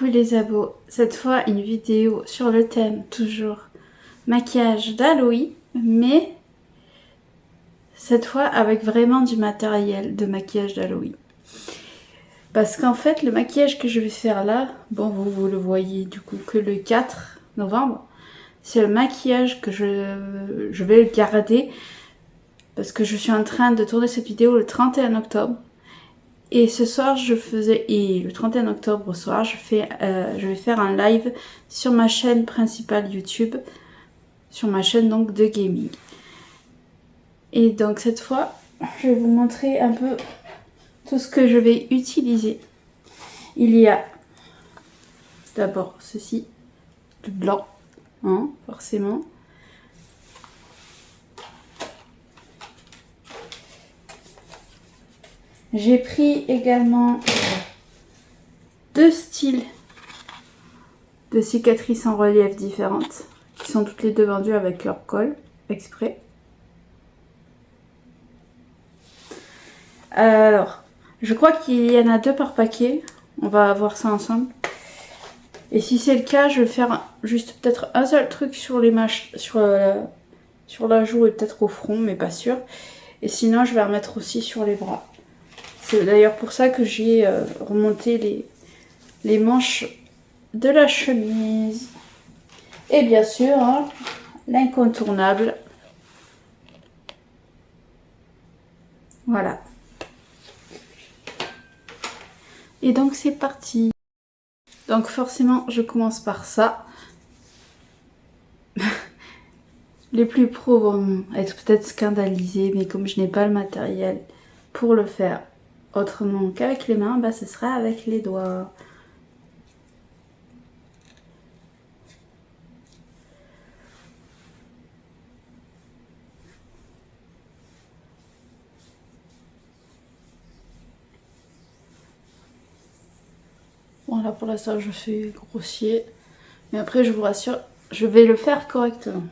Salut les abos, cette fois une vidéo sur le thème toujours maquillage d'Halloween, mais cette fois avec vraiment du matériel de maquillage d'Halloween. Parce qu'en fait le maquillage que je vais faire là, bon vous le voyez du coup que le 4 novembre, c'est le maquillage que je vais garder parce que je suis en train de tourner cette vidéo le 31 octobre. Et ce soir, le 31 octobre au soir, je vais faire un live sur ma chaîne principale YouTube, sur ma chaîne donc de gaming. Et donc cette fois, je vais vous montrer un peu tout ce que je vais utiliser. Il y a d'abord ceci, le blanc, hein, forcément. J'ai pris également deux styles de cicatrices en relief différentes, qui sont toutes les deux vendues avec leur colle exprès. Alors, je crois qu'il y en a 2 par paquet. On va voir ça ensemble. Et si c'est le cas, je vais faire juste peut-être un seul truc sur les sur la joue et peut-être au front, mais pas sûr. Et sinon, je vais en mettre aussi sur les bras. C'est d'ailleurs pour ça que j'ai remonté les manches de la chemise. Et bien sûr, hein, l'incontournable. Voilà. Et donc, c'est parti. Donc forcément, je commence par ça. Les plus pros vont être peut-être scandalisés, mais comme je n'ai pas le matériel pour le faire autrement qu'avec les mains, bah ce sera avec les doigts. Bon là pour l'instant je fais grossier, mais après je vous rassure, je vais le faire correctement.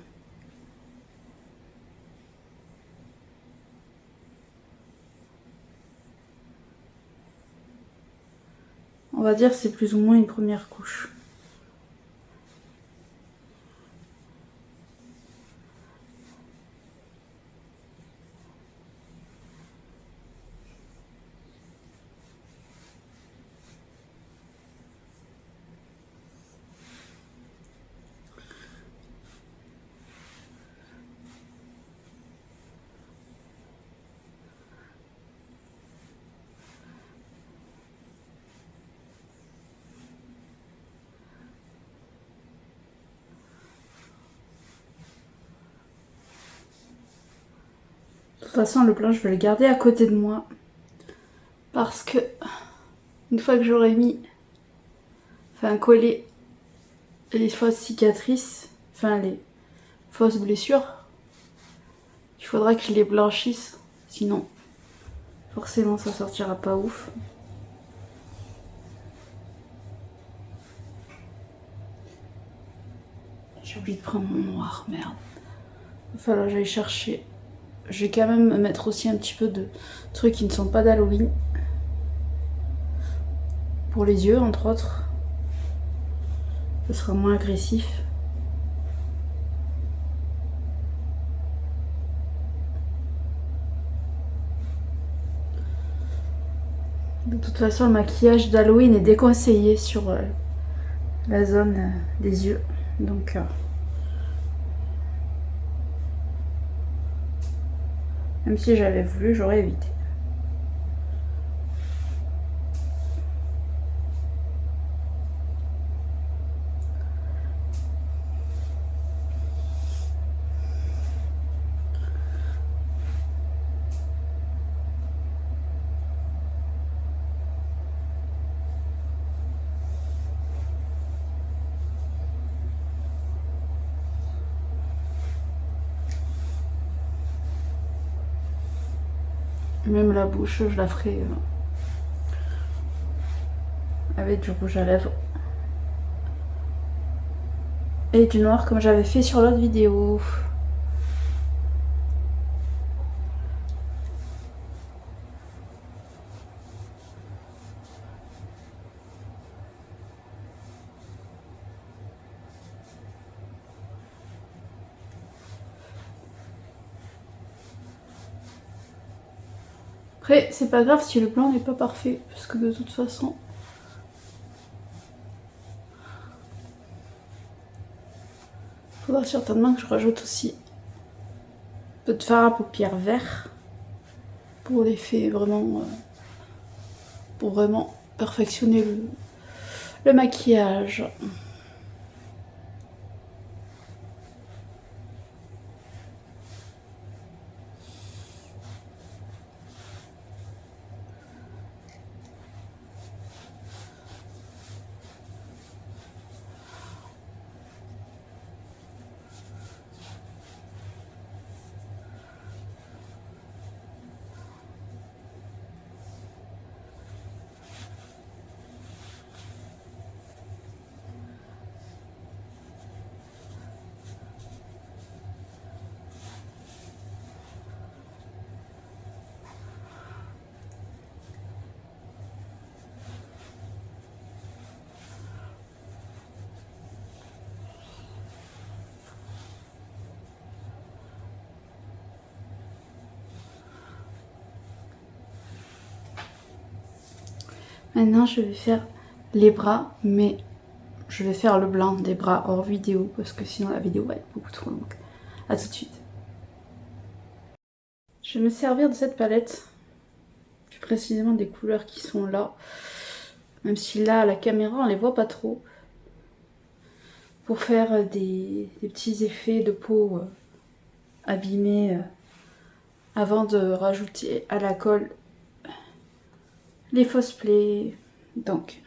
On va dire que c'est plus ou moins une première couche. De toute façon le blanc je vais le garder à côté de moi. Parce que une fois que j'aurai mis, collé les fausses cicatrices, les fausses blessures, il faudra que je les blanchisse, sinon forcément ça sortira pas ouf. J'ai oublié de prendre mon noir, merde. Il va falloir que j'aille chercher. Je vais quand même mettre aussi un petit peu de trucs qui ne sont pas d'Halloween. Pour les yeux, entre autres. Ce sera moins agressif. De toute façon, le maquillage d'Halloween est déconseillé sur la zone des yeux. Donc, même si j'avais voulu, j'aurais évité. Même la bouche, je la ferai avec du rouge à lèvres. Et du noir comme j'avais fait sur l'autre vidéo. Après, c'est pas grave si le blanc n'est pas parfait, parce que de toute façon... Faudra certainement que je rajoute aussi un peu de fard à paupières vert pour l'effet vraiment... pour vraiment perfectionner le maquillage. Maintenant, je vais faire les bras, mais je vais faire le blanc des bras hors vidéo, parce que sinon la vidéo va être beaucoup trop longue. A tout de suite. Je vais me servir de cette palette, plus précisément des couleurs qui sont là, même si là, à la caméra, on les voit pas trop, pour faire des petits effets de peau abîmée avant de rajouter à la colle les fausses plaies. Donc,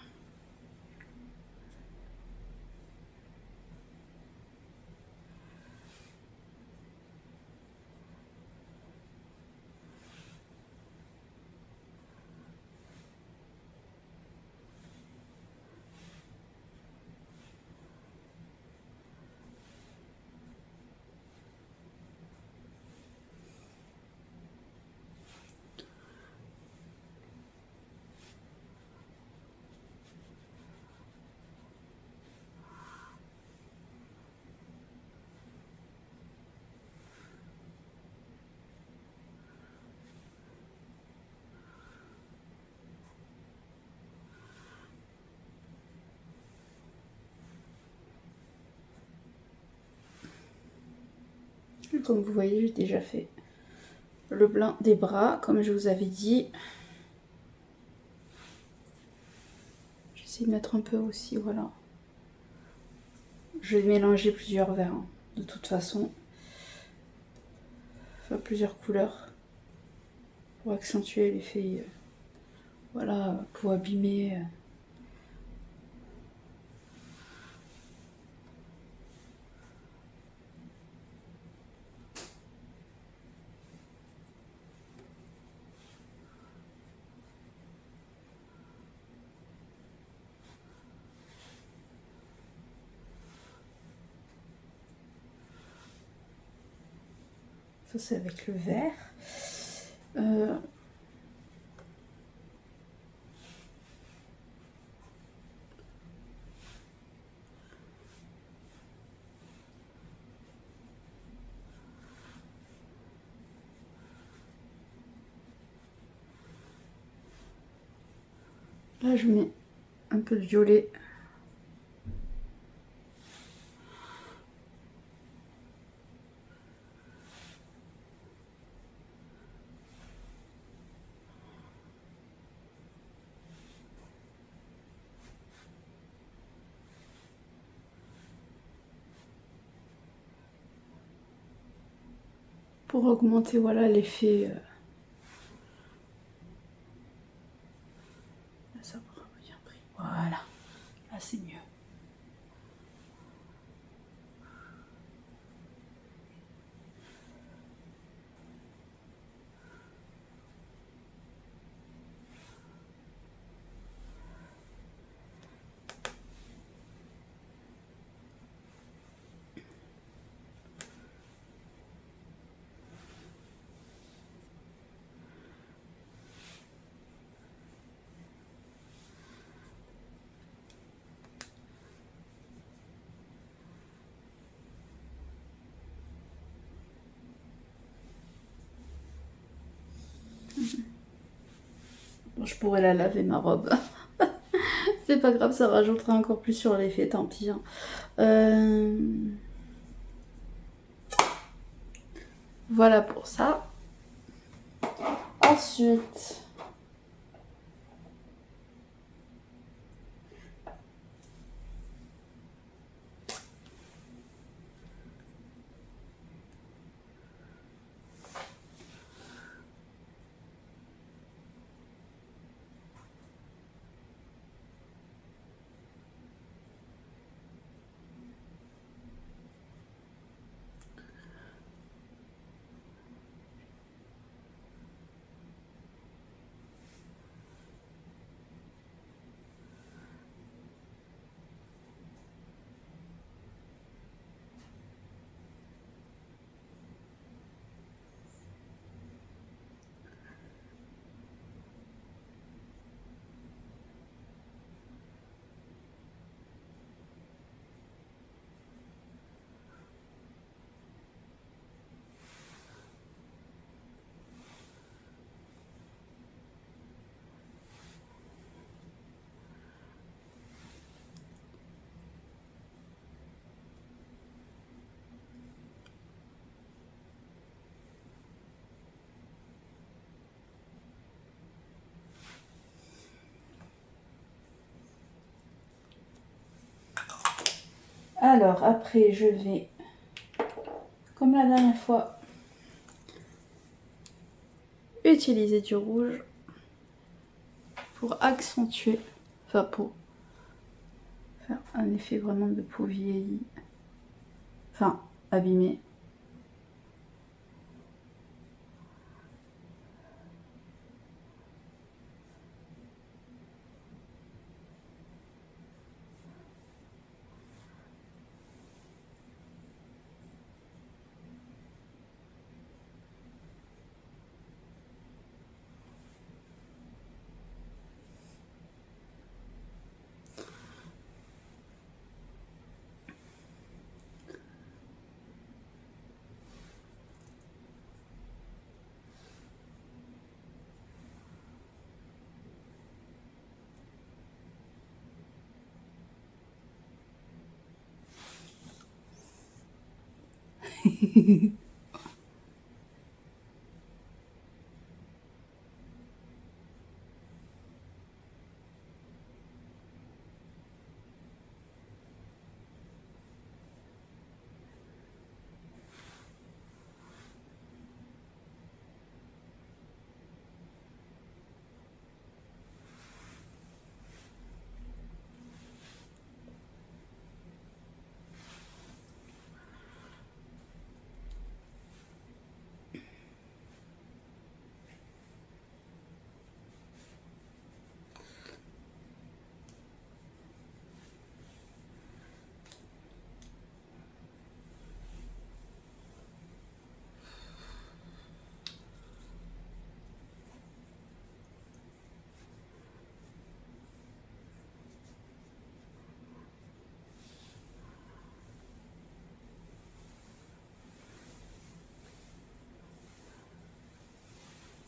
comme vous voyez, j'ai déjà fait le blanc des bras, comme je vous avais dit. J'essaie de mettre un peu aussi, voilà. Je vais mélanger plusieurs verts, hein, de toute façon. Enfin, plusieurs couleurs pour accentuer l'effet, voilà, pour abîmer. Ça, c'est avec le vert. Là, je mets un peu de violet. Pour augmenter, voilà, l'effet. Ça va bien pris. Voilà. Là, c'est mieux. Je pourrais la laver ma robe. C'est pas grave, ça rajoutera encore plus sur l'effet, tant pis. Hein. Voilà pour ça. Ensuite... Alors, après, je vais, comme la dernière fois, utiliser du rouge pour accentuer, enfin pour faire un effet vraiment de peau vieillie, enfin abîmée.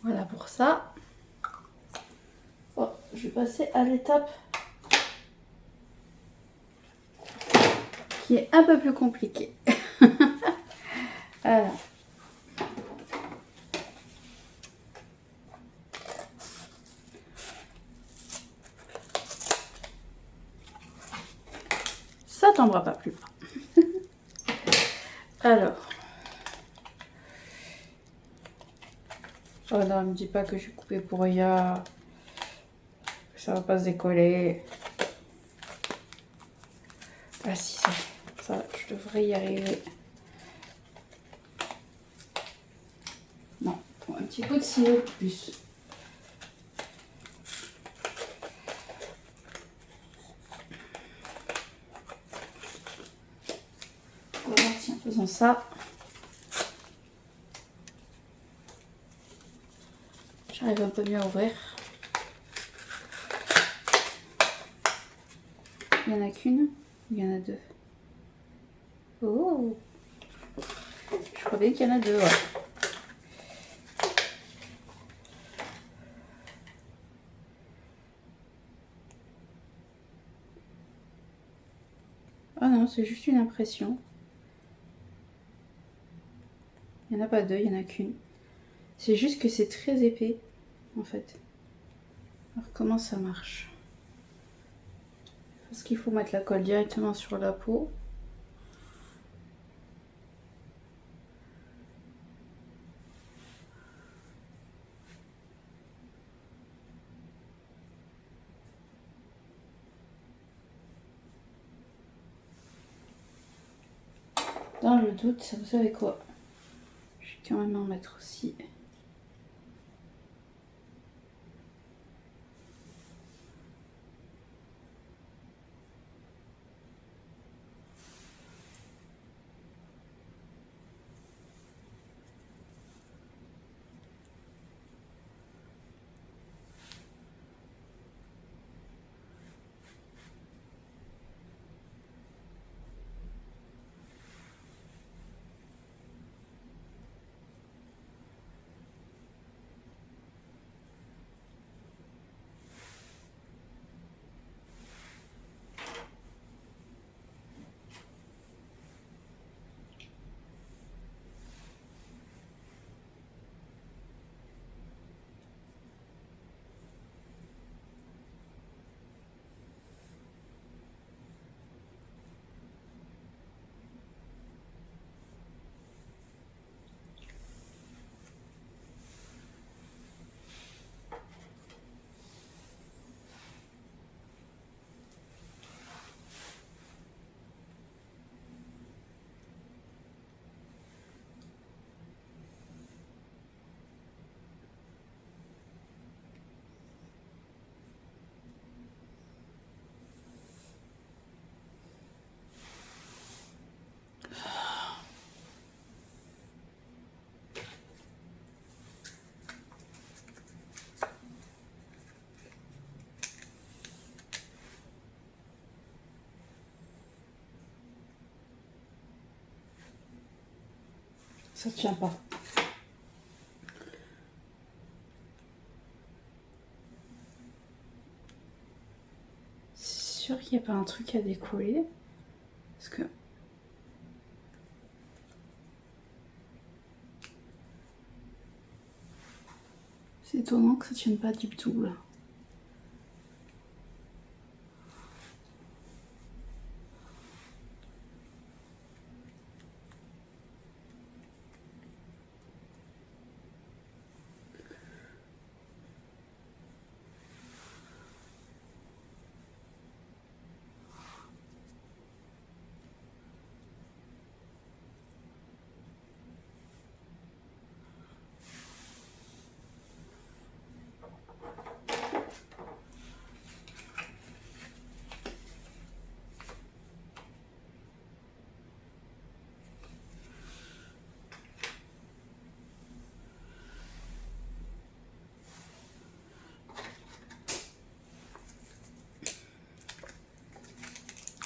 Voilà pour ça. Oh, je vais passer à l'étape qui est un peu plus compliquée. Alors. Ça tombera pas plus bas. Alors. Oh non, me dis pas que je suis coupée pour rien. Ça va pas se décoller. Ah si, ça, je devrais y arriver. Non, faut un petit peu de sirop de plus. On va voir si en faisant ça, j'arrive un peu mieux à ouvrir. Il y en a qu'une, il y en a deux. Oh, je crois bien qu'il y en a deux, ouais. c'est juste une impression. Il n'y en a pas deux, il n'y en a qu'une. C'est juste que c'est très épais, en fait. Alors comment ça marche? Parce qu'il faut mettre la colle directement sur la peau. Dans le doute, vous savez quoi? Je vais quand même en mettre aussi. Ça tient pas. C'est sûr qu'il n'y a pas un truc à décoller. Parce que... c'est étonnant que ça tienne pas du tout, là.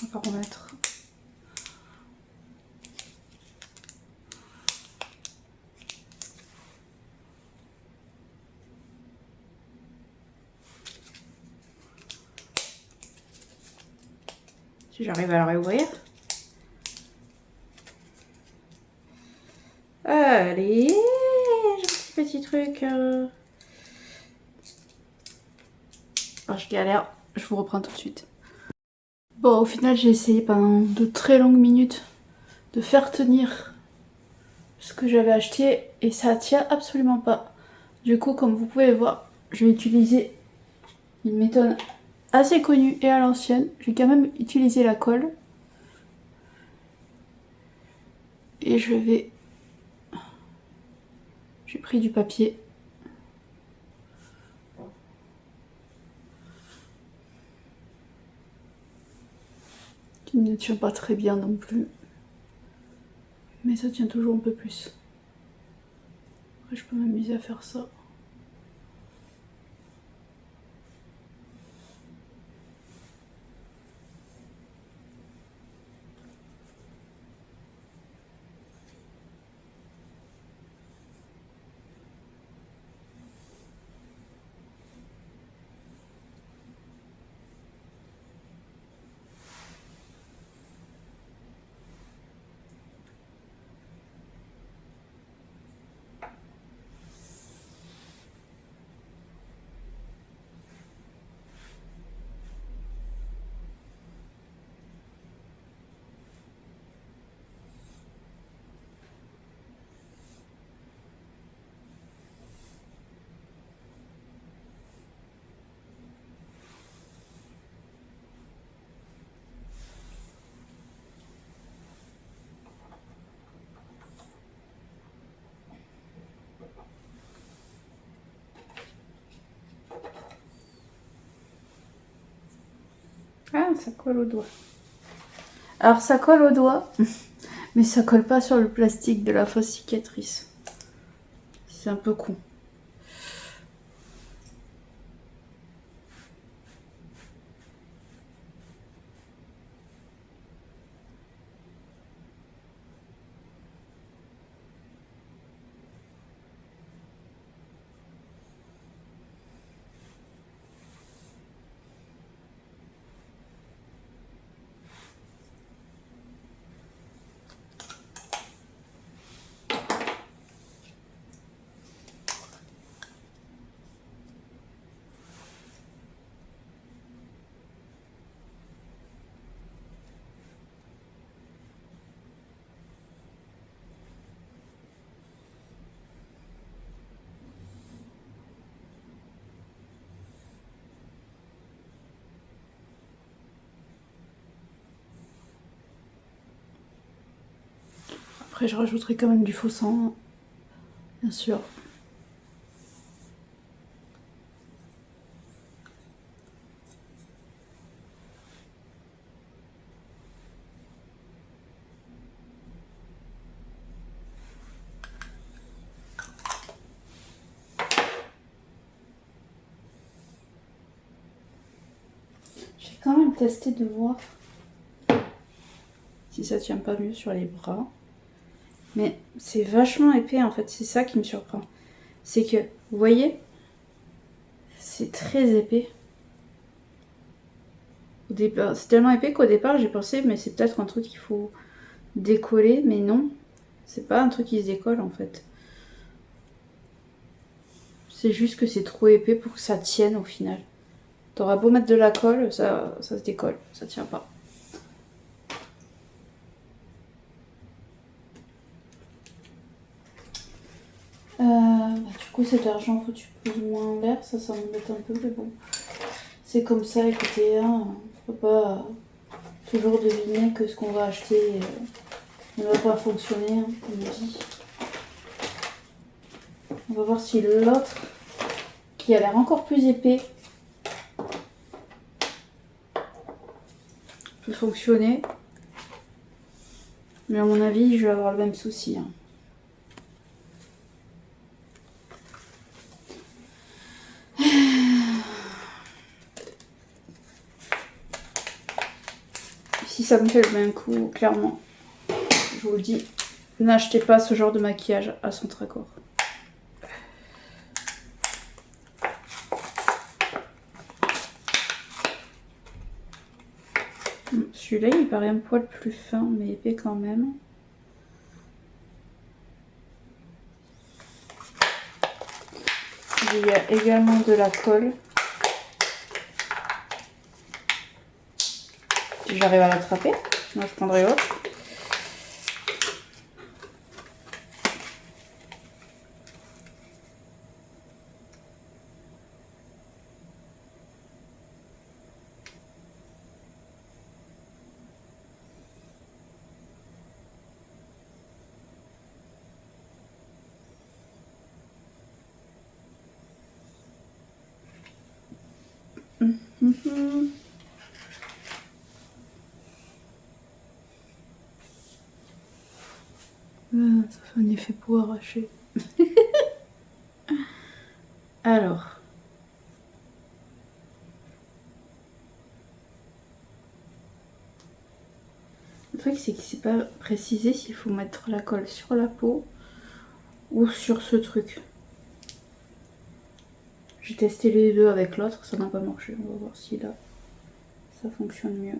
On va remettre. Si j'arrive à le réouvrir. Allez, j'ai un petit truc. Oh, je galère, je vous reprends tout de suite. Bon, au final, j'ai essayé pendant de très longues minutes de faire tenir ce que j'avais acheté et ça tient absolument pas. Du coup, comme vous pouvez voir, je vais utiliser une méthode assez connue et à l'ancienne. J'ai quand même utilisé la colle. Et je vais... j'ai pris du papier. Qui ne tient pas très bien non plus. Mais ça tient toujours un peu plus. Après, je peux m'amuser à faire ça. Ah, ça colle au doigt. Alors ça colle au doigt, mais ça colle pas sur le plastique de la fausse cicatrice. C'est un peu con. Après, je rajouterai quand même du faux sang, bien sûr. Je vais quand même tester de voir si ça tient pas mieux sur les bras. Mais c'est vachement épais en fait, c'est ça qui me surprend. C'est que, vous voyez, c'est très épais. Au départ, c'est tellement épais qu'au départ j'ai pensé, mais c'est peut-être un truc qu'il faut décoller, mais non, c'est pas un truc qui se décolle en fait. C'est juste que c'est trop épais pour que ça tienne au final. T'auras beau mettre de la colle, ça se décolle, ça tient pas. Du coup, cet argent foutu plus ou moins en l'air, ça m'embête un peu, mais bon. C'est comme ça, écoutez, hein, on peut pas toujours deviner que ce qu'on va acheter ne va pas fonctionner, hein, comme on dit. On va voir si l'autre, qui a l'air encore plus épais, peut fonctionner. Mais à mon avis, je vais avoir le même souci. Hein. Si ça me fait le même coup, clairement, je vous le dis, n'achetez pas ce genre de maquillage à Centracor. Celui-là, il paraît un poil plus fin, mais épais quand même. Il y a également de la colle. Si j'arrive à l'attraper, sinon je prendrai l'autre. Ça fait un effet peau arrachée. Alors. Le truc, c'est que c'est pas précisé s'il faut mettre la colle sur la peau ou sur ce truc. J'ai testé les deux avec l'autre, ça n'a pas marché. On va voir si là, ça fonctionne mieux.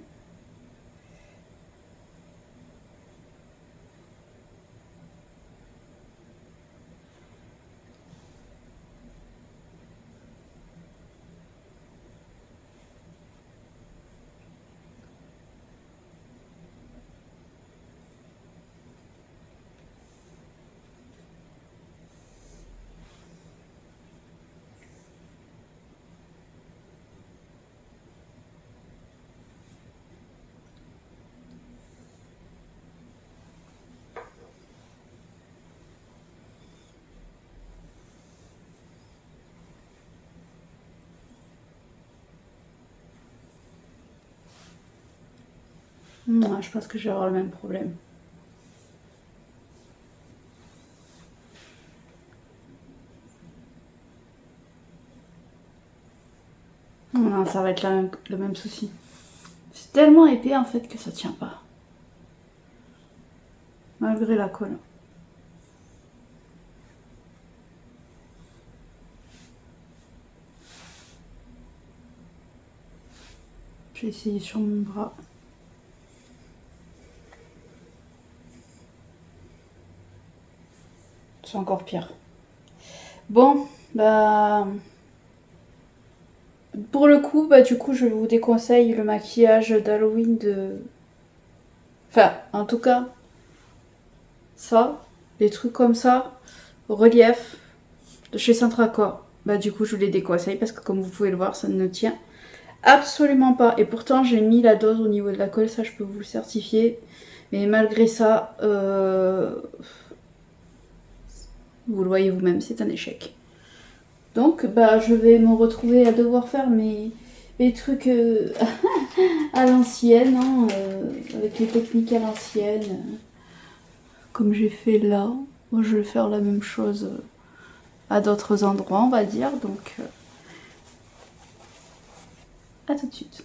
Je pense que je vais avoir le même problème. Non, ça va être le même souci. C'est tellement épais en fait que ça tient pas. Malgré la colle. Je vais essayer sur mon bras. C'est encore pire. Bon, bah... Pour le coup, bah du coup, je vous déconseille le maquillage d'Halloween de... Enfin, en tout cas, ça, des trucs comme ça, relief, de chez Centracor. Bah du coup, je vous les déconseille parce que comme vous pouvez le voir, ça ne tient absolument pas. Et pourtant, j'ai mis la dose au niveau de la colle, ça je peux vous le certifier. Mais malgré ça, vous le voyez vous-même, c'est un échec. Donc, bah, je vais me retrouver à devoir faire mes trucs à l'ancienne, hein, avec les techniques à l'ancienne, comme j'ai fait là. Moi, je vais faire la même chose à d'autres endroits, on va dire. Donc, à tout de suite.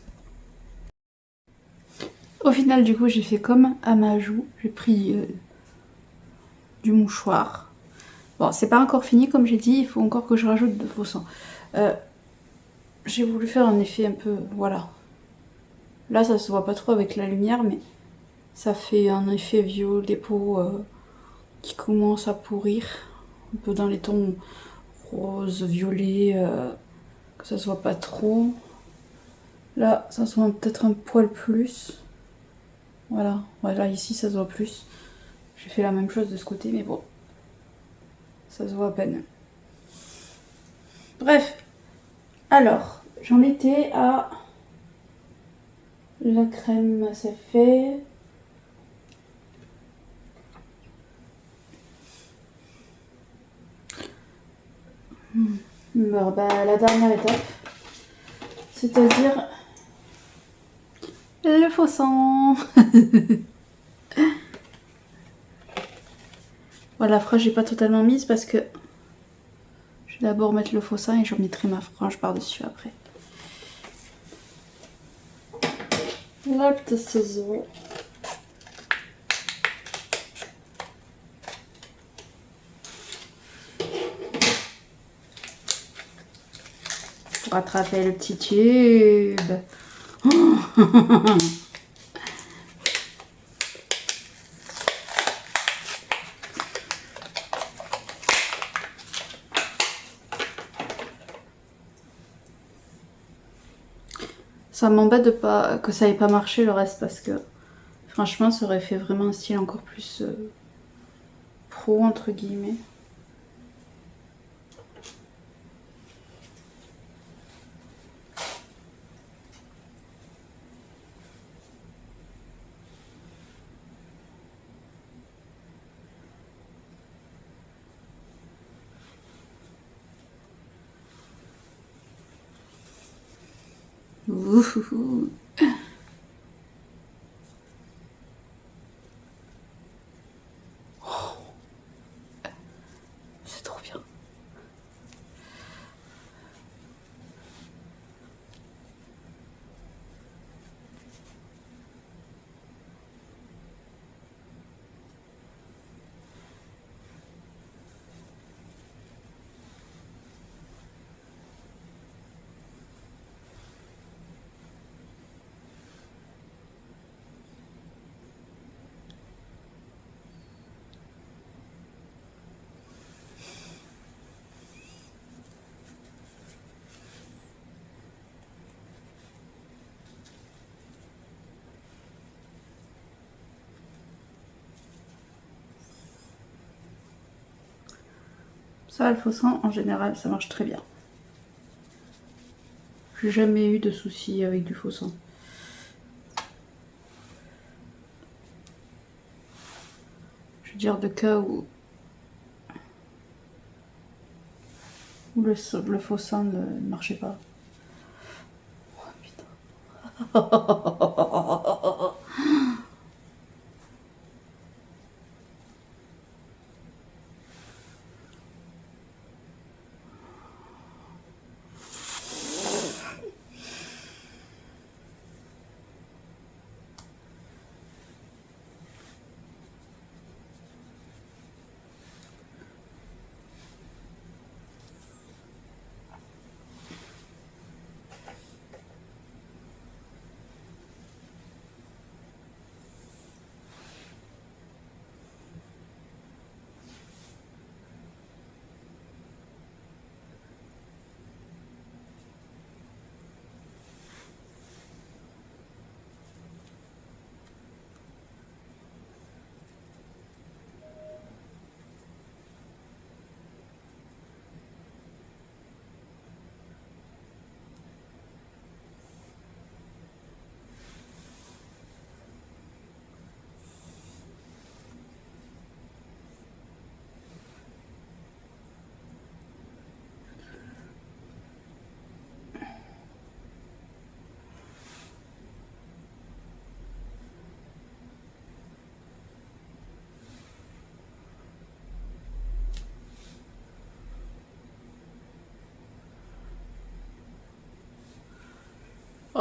Au final, du coup, j'ai fait comme à ma joue. J'ai pris du mouchoir. Bon, c'est pas encore fini, comme j'ai dit. Il faut encore que je rajoute de faux sang. J'ai voulu faire un effet un peu... Voilà. Là, ça se voit pas trop avec la lumière, mais ça fait un effet violet peau qui commence à pourrir. Un peu dans les tons rose, violet, que ça se voit pas trop. Là, ça se voit peut-être un poil plus. Voilà, voilà, ici ça se voit plus. J'ai fait la même chose de ce côté, mais bon, ça se voit à peine. Bref, alors, j'en étais à la crème, ça fait... Bon, bah, la dernière étape, c'est-à-dire le faux sang. Voilà, la frange j'ai pas totalement mise parce que je vais d'abord mettre le faux sang et je mettrai ma frange par-dessus après. La petite ciseau. Pour attraper le petit tube. Ça m'embête de pas que ça ait pas marché le reste parce que franchement ça aurait fait vraiment un style encore plus pro entre guillemets. Ouh. C'est trop bien. Ça, le faux sang, en général, ça marche très bien. J'ai jamais eu de soucis avec du faux sang. Je veux dire, de cas où le faux sang ne marchait pas. Oh putain.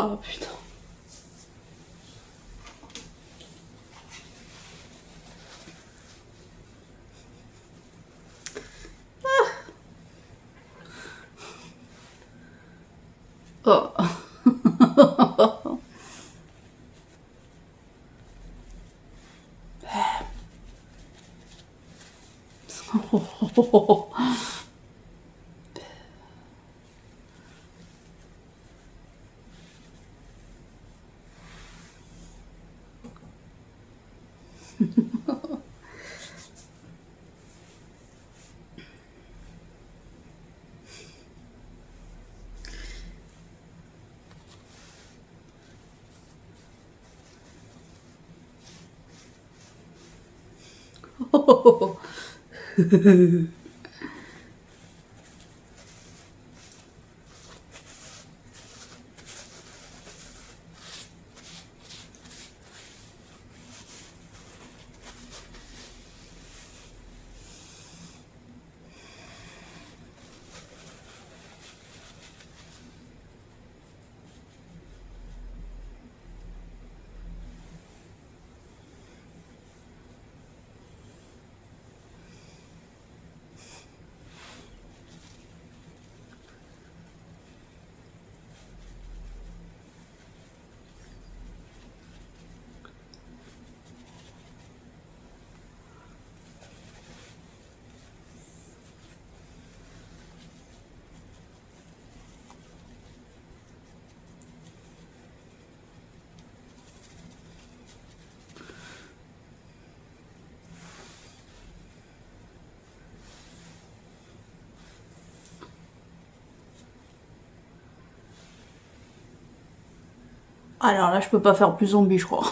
Oh putain. Oh. Alors là, je peux pas faire plus zombie, je crois.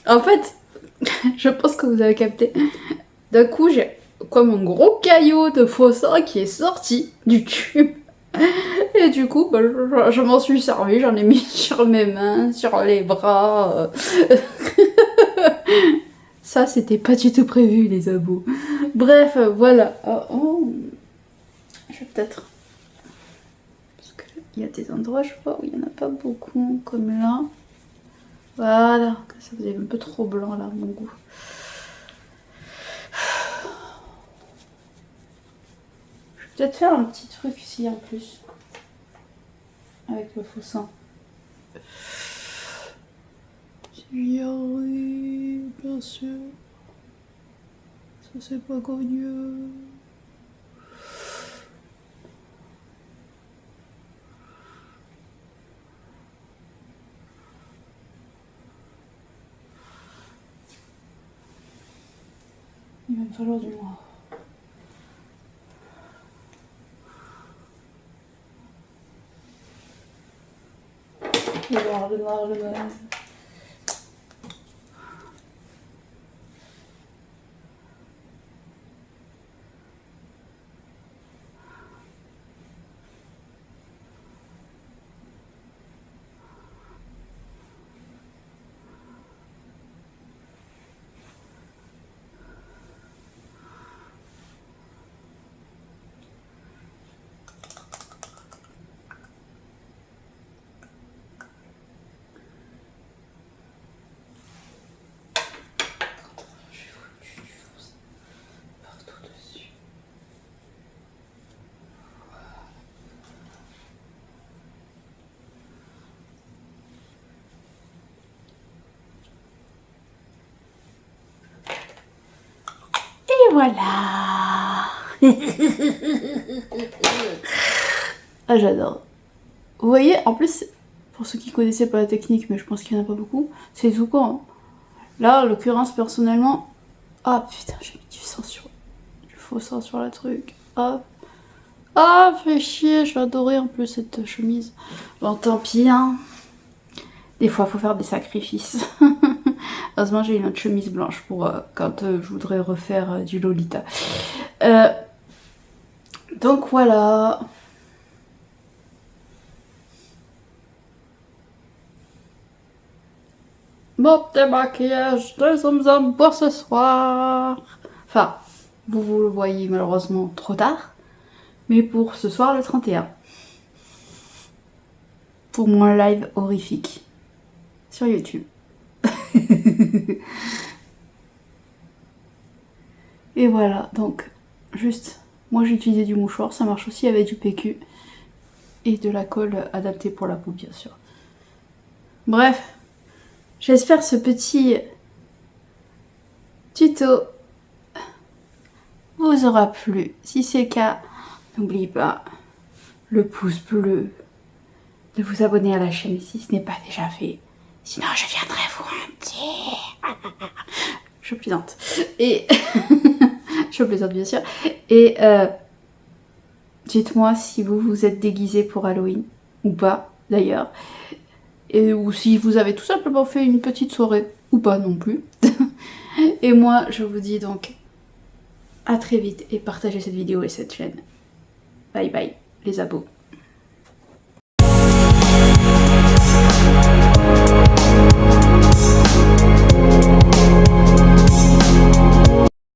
En fait, je pense que vous avez capté. D'un coup, j'ai comme un gros caillot de faux sang qui est sorti du tube. Et du coup, bah, je m'en suis servi, j'en ai mis sur mes mains, sur les bras. Ça, c'était pas du tout prévu, les abos. Bref, voilà. Je vais peut-être... Parce qu'il y a des endroits, je vois, où il n'y en a pas beaucoup, comme là. Voilà, ça faisait un peu trop blanc, là, à mon goût. Je vais peut-être faire un petit truc ici, en plus. Avec le faux sang. J'y arrive, bien sûr. Ça, c'est pas connu. Il va me falloir du noir. Le noir, le noir. Et voilà. Ah, j'adore. Vous voyez, en plus, pour ceux qui connaissaient pas la technique, mais je pense qu'il n'y en a pas beaucoup, c'est tout quand. Hein. Là, en l'occurrence, personnellement... Ah, putain, j'ai mis du sang sur... Du faux sang sur la truc. Hop. Ah, fait chier, j'ai adoré en plus cette chemise. Bon, tant pis, hein. Des fois, il faut faire des sacrifices. Heureusement, j'ai une autre chemise blanche pour quand je voudrais refaire du Lolita. Donc voilà. Mon petit maquillage de Zoom Zoom pour ce soir. Enfin, vous le voyez malheureusement trop tard, mais pour ce soir le 31. Pour mon live horrifique sur YouTube. Et voilà, donc juste, moi j'ai utilisé du mouchoir, ça marche aussi avec du PQ et de la colle adaptée pour la peau bien sûr. Bref, j'espère ce petit tuto vous aura plu. Si c'est le cas, n'oubliez pas le pouce bleu, de vous abonner à la chaîne si ce n'est pas déjà fait. Sinon je viendrai vous mentir. Je plaisante. Et je plaisante bien sûr. Et dites-moi si vous êtes déguisé pour Halloween ou pas d'ailleurs. Et ou si vous avez tout simplement fait une petite soirée ou pas non plus. Et moi je vous dis donc à très vite et partagez cette vidéo et cette chaîne. Bye bye les abos.